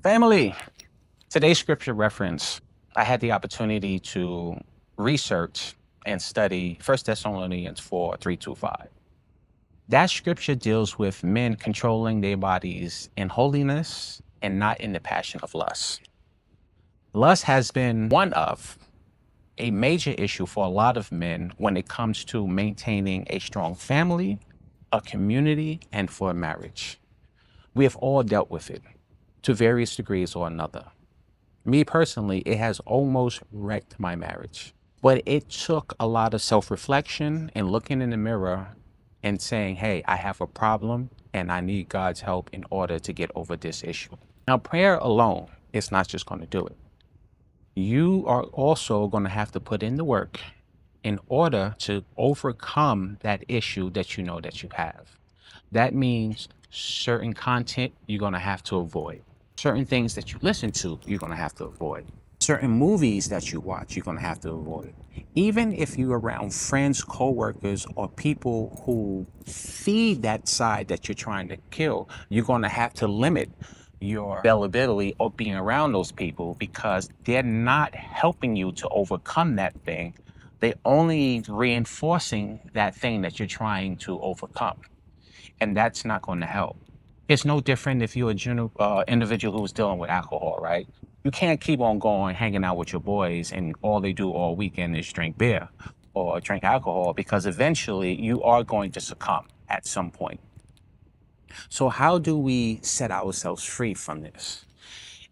Family, today's scripture reference, I had the opportunity to research and study 1 Thessalonians 4 3 to 5. That scripture deals with men controlling their bodies in holiness and not in the passion of lust. Lust has been one of a major issue for a lot of men when it comes to maintaining a strong family, a community, and for marriage. We have all dealt with it to various degrees or another. Me personally, it has almost wrecked my marriage. But it took a lot of self-reflection and looking in the mirror and saying, hey, I have a problem and I need God's help in order to get over this issue. Now, prayer alone is not just going to do it. You are also going to have to put in the work in order to overcome that issue that you know that you have. That means certain content you're going to have to avoid. Certain things that you listen to, you're going to have to avoid. Certain movies that you watch, you're going to have to avoid. Even if you're around friends, co-workers, or people who feed that side that you're trying to kill, you're going to have to limit your availability or being around those people because they're not helping you to overcome that thing. They're only reinforcing that thing that you're trying to overcome. And that's not going to help. It's no different if you're a general individual who's dealing with alcohol, right? You can't keep on going hanging out with your boys and all they do all weekend is drink beer or drink alcohol because eventually you are going to succumb at some point. So how do we set ourselves free from this?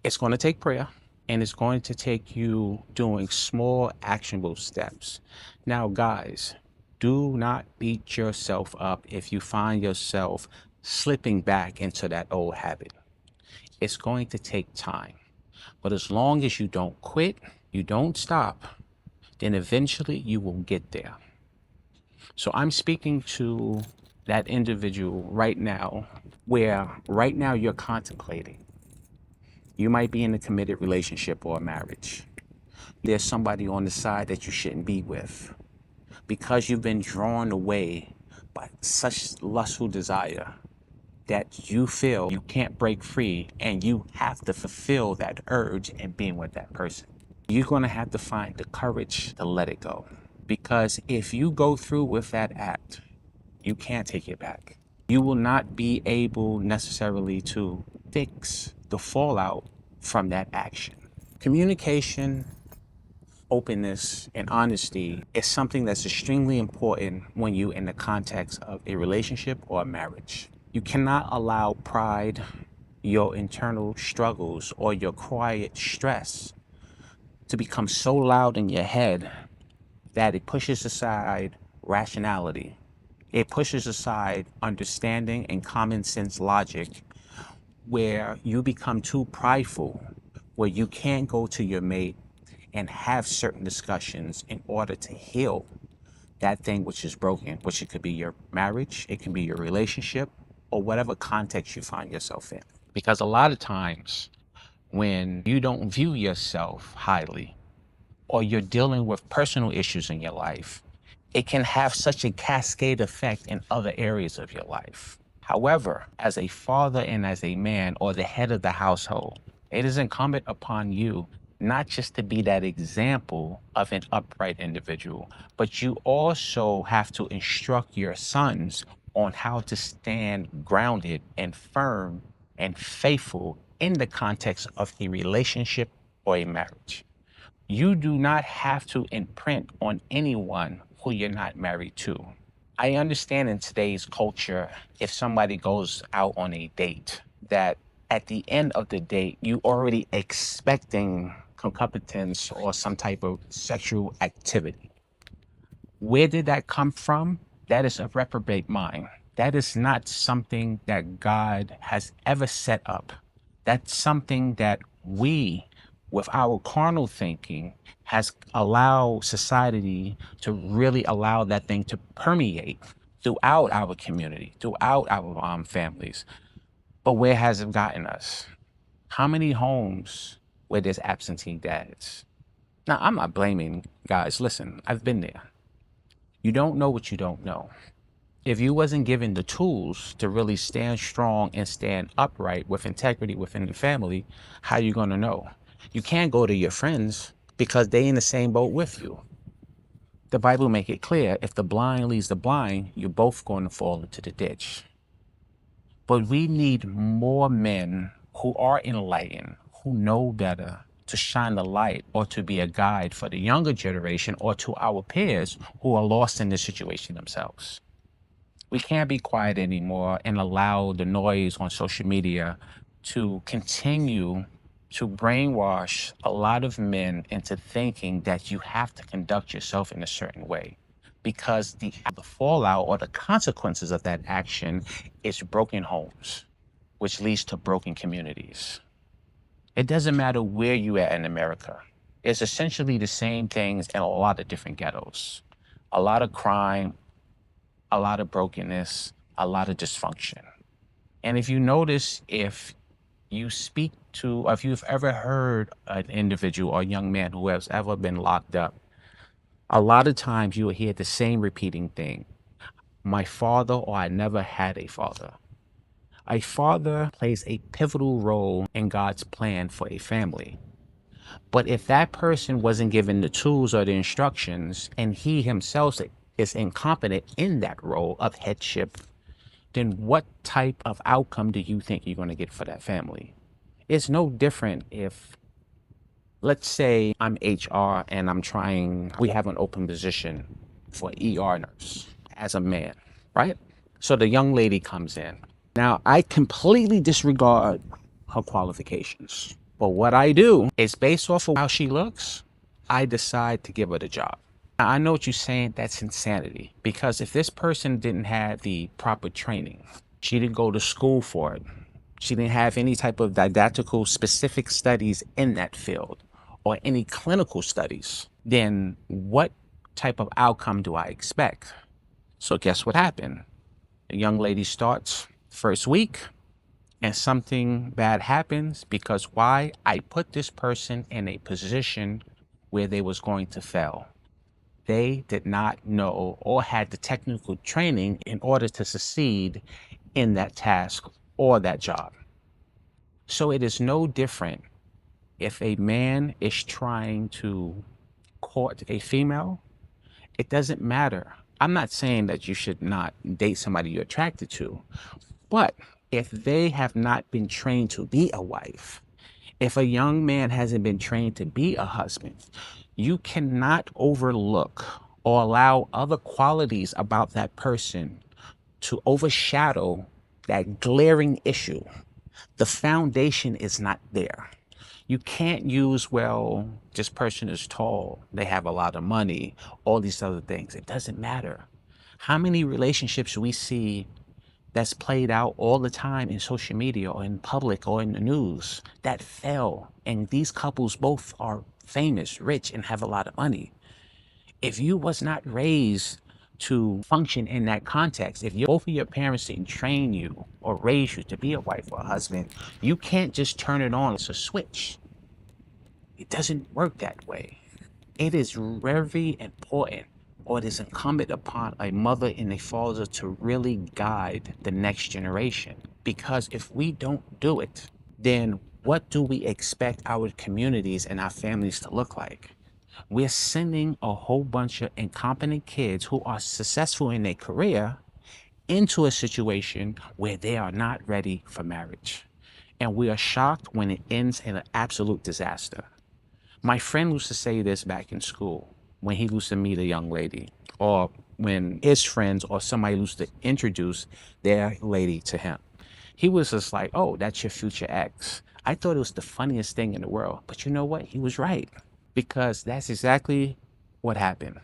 It's going to take prayer and it's going to take you doing small actionable steps. Now, guys, do not beat yourself up if you find yourself slipping back into that old habit. It's going to take time. But as long as you don't quit, you don't stop, then eventually you will get there. So I'm speaking to that individual right now, where right now you're contemplating. You might be in a committed relationship or a marriage. There's somebody on the side that you shouldn't be with because you've been drawn away by such lustful desire that you feel you can't break free and you have to fulfill that urge in being with that person. You're going to have to find the courage to let it go. Because if you go through with that act, you can't take it back. You will not be able necessarily to fix the fallout from that action. Communication, openness, and honesty is something that's extremely important when you're in the context of a relationship or a marriage. You cannot allow pride, your internal struggles, or your quiet stress to become so loud in your head that it pushes aside rationality. It pushes aside understanding and common sense logic, where you become too prideful, where you can't go to your mate and have certain discussions in order to heal that thing which is broken, which it could be your marriage, it can be your relationship, or whatever context you find yourself in. Because a lot of times when you don't view yourself highly, or you're dealing with personal issues in your life, it can have such a cascade effect in other areas of your life. However, as a father and as a man or the head of the household, it is incumbent upon you not just to be that example of an upright individual, but you also have to instruct your sons on how to stand grounded and firm and faithful in the context of a relationship or a marriage. You do not have to imprint on anyone who you're not married to. I understand in today's culture, if somebody goes out on a date, that at the end of the date, you already expecting concomitance or some type of sexual activity. Where did that come from? That is a reprobate mind. That is not something that God has ever set up. That's something that we, with our carnal thinking, has allowed society to really allow that thing to permeate throughout our community, throughout our families. But where has it gotten us? How many homes where there's absentee dads? Now, I'm not blaming guys. Listen, I've been there. You don't know what you don't know. If you wasn't given the tools to really stand strong and stand upright with integrity within the family, how you going to know? You can't go to your friends because they in the same boat with you. The Bible make it clear, if the blind leads the blind, you're both going to fall into the ditch. But we need more men who are enlightened, who know better, to shine the light or to be a guide for the younger generation or to our peers who are lost in this situation themselves. We can't be quiet anymore and allow the noise on social media to continue to brainwash a lot of men into thinking that you have to conduct yourself in a certain way, because the fallout or the consequences of that action is broken homes, which leads to broken communities. It doesn't matter where you are in America. It's essentially the same things in a lot of different ghettos. A lot of crime, a lot of brokenness, a lot of dysfunction. And if you notice, if you speak to, or if you've ever heard an individual or young man who has ever been locked up, a lot of times you will hear the same repeating thing. My father, or I never had a father. A father plays a pivotal role in God's plan for a family. But if that person wasn't given the tools or the instructions, and he himself is incompetent in that role of headship, then what type of outcome do you think you're going to get for that family? It's no different if, let's say I'm HR and we have an open position for ER nurse as a man, right? So the young lady comes in. Now, I completely disregard her qualifications. But what I do is, based off of how she looks, I decide to give her the job. Now, I know what you're saying, that's insanity. Because if this person didn't have the proper training, she didn't go to school for it, she didn't have any type of didactical specific studies in that field or any clinical studies, then what type of outcome do I expect? So guess what happened? The young lady starts first week and something bad happens, because why? I put this person in a position where they was going to fail. They did not know or had the technical training in order to succeed in that task or that job. So it is no different if a man is trying to court a female. It doesn't matter. I'm not saying that you should not date somebody you're attracted to, but if they have not been trained to be a wife, if a young man hasn't been trained to be a husband, you cannot overlook or allow other qualities about that person to overshadow that glaring issue. The foundation is not there. You can't use, well, this person is tall, they have a lot of money, all these other things. It doesn't matter. How many relationships we see that's played out all the time in social media or in public or in the news that fail, and these couples both are famous, rich, and have a lot of money. If you was not raised to function in that context, if both of your parents didn't train you or raise you to be a wife or a husband, you can't just turn it on. It's a switch. It doesn't work that way. It is very important, or it is incumbent upon a mother and a father to really guide the next generation. Because if we don't do it, then what do we expect our communities and our families to look like? We're sending a whole bunch of incompetent kids who are successful in their career into a situation where they are not ready for marriage. And we are shocked when it ends in an absolute disaster. My friend used to say this back in school when he used to meet a young lady, or when his friends or somebody used to introduce their lady to him. He was just like, oh, that's your future ex. I thought it was the funniest thing in the world. But you know what? He was right, because that's exactly what happened.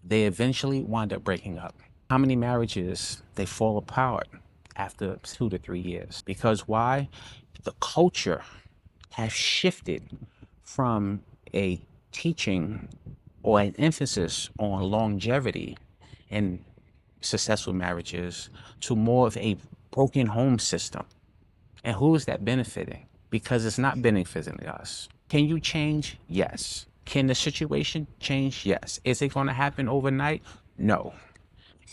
They eventually wound up breaking up. How many marriages they fall apart after 2 to 3 years? Because why? The culture has shifted from a teaching or an emphasis on longevity in successful marriages to more of a broken home system. And who is that benefiting? Because it's not benefiting us. Can you change? Yes. Can the situation change? Yes. Is it going to happen overnight? No.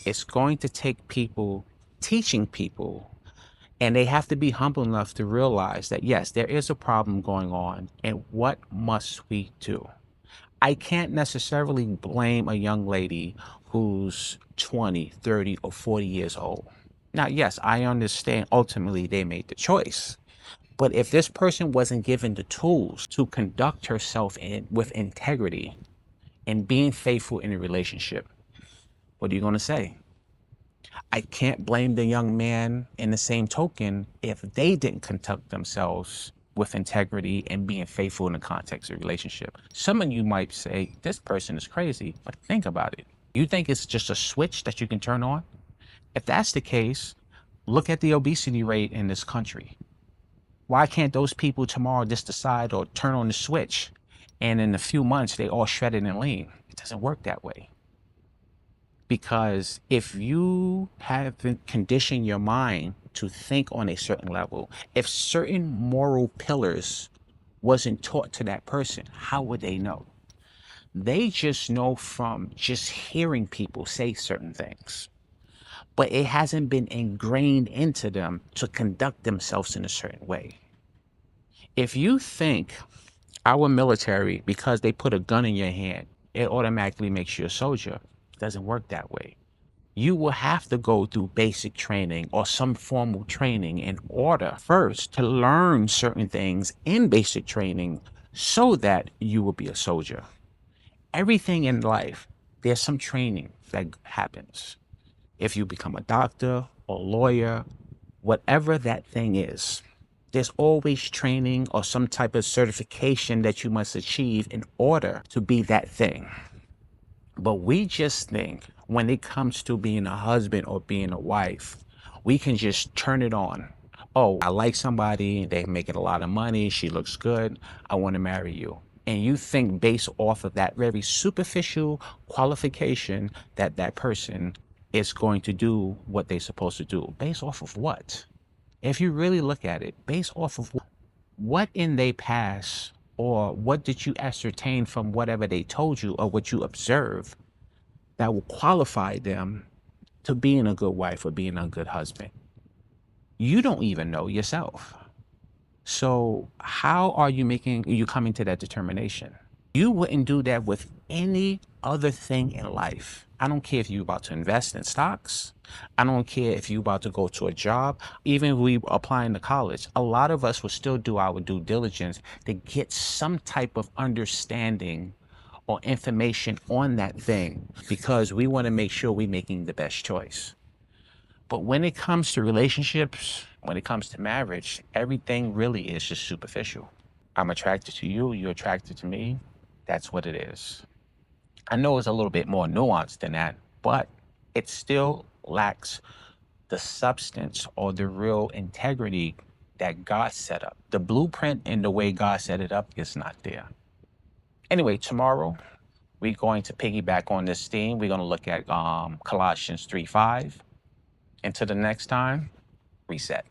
It's going to take people teaching people, and they have to be humble enough to realize that, yes, there is a problem going on, and what must we do? I can't necessarily blame a young lady who's 20, 30, or 40 years old. Now, yes, I understand ultimately they made the choice. But if this person wasn't given the tools to conduct herself with integrity and being faithful in a relationship, what are you going to say? I can't blame the young man in the same token if they didn't conduct themselves with integrity and being faithful in the context of relationship. Some of you might say, this person is crazy, but think about it. You think it's just a switch that you can turn on? If that's the case, look at the obesity rate in this country. Why can't those people tomorrow just decide or turn on the switch and in a few months they all shredded and lean? It doesn't work that way. Because if you haven't conditioned your mind to think on a certain level, if certain moral pillars wasn't taught to that person, how would they know? They just know from just hearing people say certain things, but it hasn't been ingrained into them to conduct themselves in a certain way. If you think our military, because they put a gun in your hand, it automatically makes you a soldier, it doesn't work that way. You will have to go through basic training or some formal training in order first to learn certain things in basic training so that you will be a soldier. Everything in life, there's some training that happens. If you become a doctor or lawyer, whatever that thing is, there's always training or some type of certification that you must achieve in order to be that thing. But we just think when it comes to being a husband or being a wife, we can just turn it on. Oh, I like somebody, they're making a lot of money, she looks good, I want to marry you. And you think based off of that very superficial qualification that that person is going to do what they're supposed to do. Based off of what? If you really look at it, based off of what in they past, or what did you ascertain from whatever they told you or what you observe that will qualify them to being a good wife or being a good husband? You don't even know yourself. So how are you coming to that determination? You wouldn't do that with any other thing in life. I don't care if you're about to invest in stocks. I don't care if you're about to go to a job. Even if we applying to college, a lot of us will still do our due diligence to get some type of understanding or information on that thing because we want to make sure we're making the best choice. But when it comes to relationships, when it comes to marriage, everything really is just superficial. I'm attracted to you, you're attracted to me. That's what it is. I know it's a little bit more nuanced than that, but it still lacks the substance or the real integrity that God set up. The blueprint and the way God set it up is not there. Anyway, tomorrow we're going to piggyback on this theme. We're going to look at Colossians 3:5. Until the next time, reset.